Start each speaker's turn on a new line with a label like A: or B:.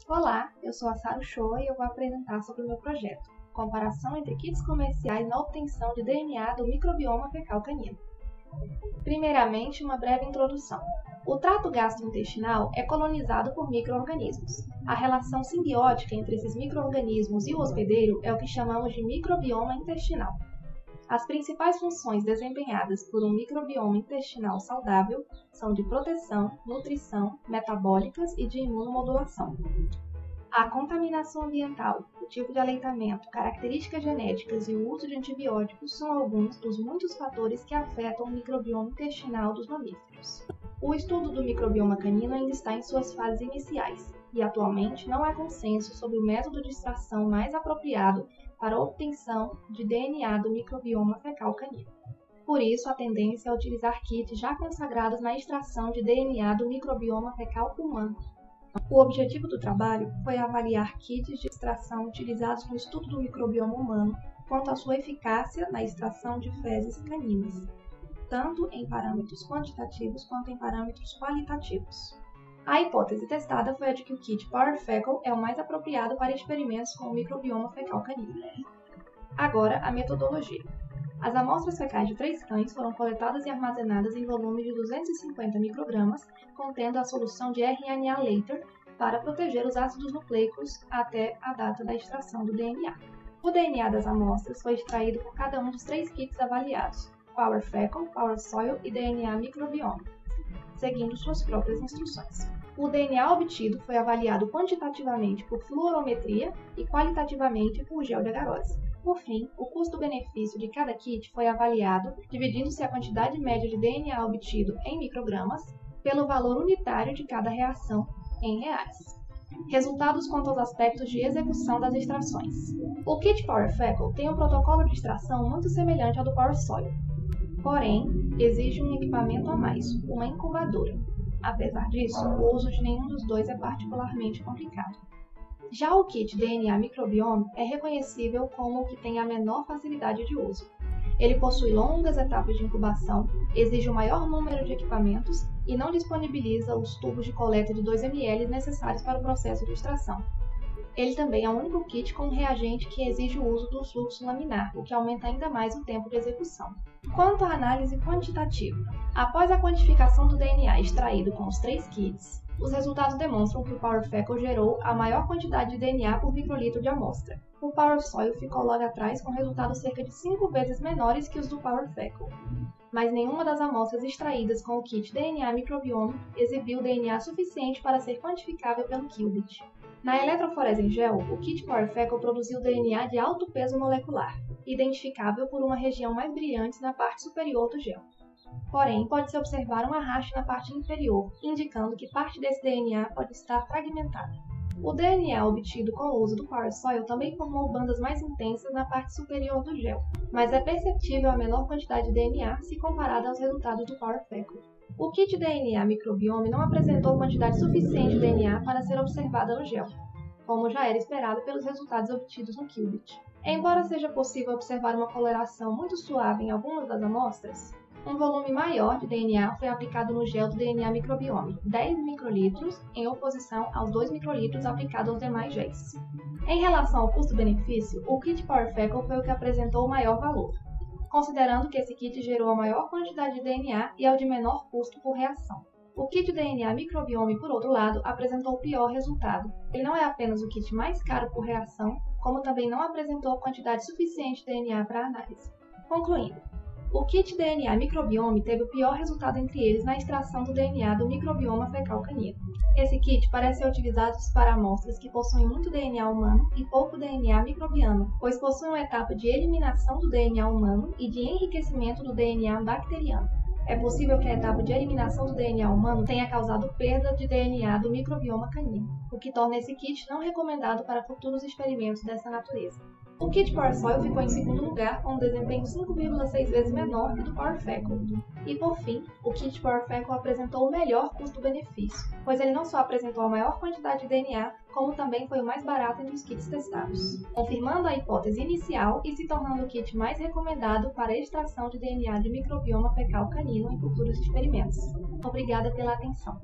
A: Olá, eu sou a Sara Uchoa e eu vou apresentar sobre o meu projeto, comparação entre kits comerciais na obtenção de DNA do microbioma fecal canino. Primeiramente, uma breve introdução. O trato gastrointestinal é colonizado por micro-organismos. A relação simbiótica entre esses micro-organismos e o hospedeiro é o que chamamos de microbioma intestinal. As principais funções desempenhadas por um microbioma intestinal saudável são de proteção, nutrição, metabólicas e de imunomodulação. A contaminação ambiental, o tipo de aleitamento, características genéticas e o uso de antibióticos são alguns dos muitos fatores que afetam o microbioma intestinal dos mamíferos. O estudo do microbioma canino ainda está em suas fases iniciais, e atualmente não há consenso sobre o método de extração mais apropriado para a obtenção de DNA do microbioma fecal canino. Por isso, a tendência é utilizar kits já consagrados na extração de DNA do microbioma fecal humano. O objetivo do trabalho foi avaliar kits de extração utilizados no estudo do microbioma humano quanto à sua eficácia na extração de fezes caninas, tanto em parâmetros quantitativos quanto em parâmetros qualitativos. A hipótese testada foi a de que o kit Power Fecal é o mais apropriado para experimentos com o microbioma fecal canino. Agora, a metodologia. As amostras fecais de 3 cães foram coletadas e armazenadas em volume de 250 microgramas, contendo a solução de RNA Later para proteger os ácidos nucleicos até a data da extração do DNA. O DNA das amostras foi extraído por cada um dos 3 kits avaliados, Power Fecal, Power Soil e DNA Microbiome, seguindo suas próprias instruções. O DNA obtido foi avaliado quantitativamente por fluorometria e qualitativamente por gel de agarose. Por fim, o custo-benefício de cada kit foi avaliado, dividindo-se a quantidade média de DNA obtido em microgramas pelo valor unitário de cada reação em reais. Resultados quanto aos aspectos de execução das extrações. O kit Power Fecal tem um protocolo de extração muito semelhante ao do Power Soil, porém, exige um equipamento a mais, uma incubadora. Apesar disso, o uso de nenhum dos dois é particularmente complicado. Já o kit DNA Microbiome é reconhecível como o que tem a menor facilidade de uso. Ele possui longas etapas de incubação, exige o maior número de equipamentos e não disponibiliza os tubos de coleta de 2 ml necessários para o processo de extração. Ele também é o único kit com reagente que exige o uso do fluxo laminar, o que aumenta ainda mais o tempo de execução. Quanto à análise quantitativa, após a quantificação do DNA extraído com os 3 kits, os resultados demonstram que o Power Fecal gerou a maior quantidade de DNA por microlitro de amostra. O Power Soil ficou logo atrás com resultados cerca de 5 vezes menores que os do Power Fecal. Mas nenhuma das amostras extraídas com o kit DNA Microbiome exibiu DNA suficiente para ser quantificável pelo qubit. Na eletroforese em gel, o kit Power Fecal produziu DNA de alto peso molecular, identificável por uma região mais brilhante na parte superior do gel. Porém, pode-se observar um arraste na parte inferior, indicando que parte desse DNA pode estar fragmentada. O DNA obtido com o uso do Power Soil também formou bandas mais intensas na parte superior do gel, mas é perceptível a menor quantidade de DNA se comparada aos resultados do Power Fecal. O kit DNA Microbiome não apresentou quantidade suficiente de DNA para ser observada no gel, como já era esperado pelos resultados obtidos no qubit. Embora seja possível observar uma coloração muito suave em algumas das amostras, um volume maior de DNA foi aplicado no gel do DNA Microbiome, 10 microlitros, em oposição aos 2 microlitros aplicados aos demais géis. Em relação ao custo-benefício, o kit Power Fecal foi o que apresentou o maior valor, considerando que esse kit gerou a maior quantidade de DNA e é o de menor custo por reação. O kit DNA Microbiome, por outro lado, apresentou o pior resultado. Ele não é apenas o kit mais caro por reação, como também não apresentou quantidade suficiente de DNA para análise. Concluindo, o kit DNA Microbiome teve o pior resultado entre eles na extração do DNA do microbioma fecal canino. Esse kit parece ser utilizado para amostras que possuem muito DNA humano e pouco DNA microbiano, pois possui uma etapa de eliminação do DNA humano e de enriquecimento do DNA bacteriano. É possível que a etapa de eliminação do DNA humano tenha causado perda de DNA do microbioma canino, o que torna esse kit não recomendado para futuros experimentos dessa natureza. O kit Power Soil ficou em segundo lugar, com um desempenho 5,6 vezes menor que o do Power Fecal. E por fim, o kit Power Fecal apresentou o melhor custo-benefício, pois ele não só apresentou a maior quantidade de DNA, como também foi o mais barato entre os kits testados, confirmando a hipótese inicial e se tornando o kit mais recomendado para a extração de DNA de microbioma fecal canino em futuros experimentos. Obrigada pela atenção.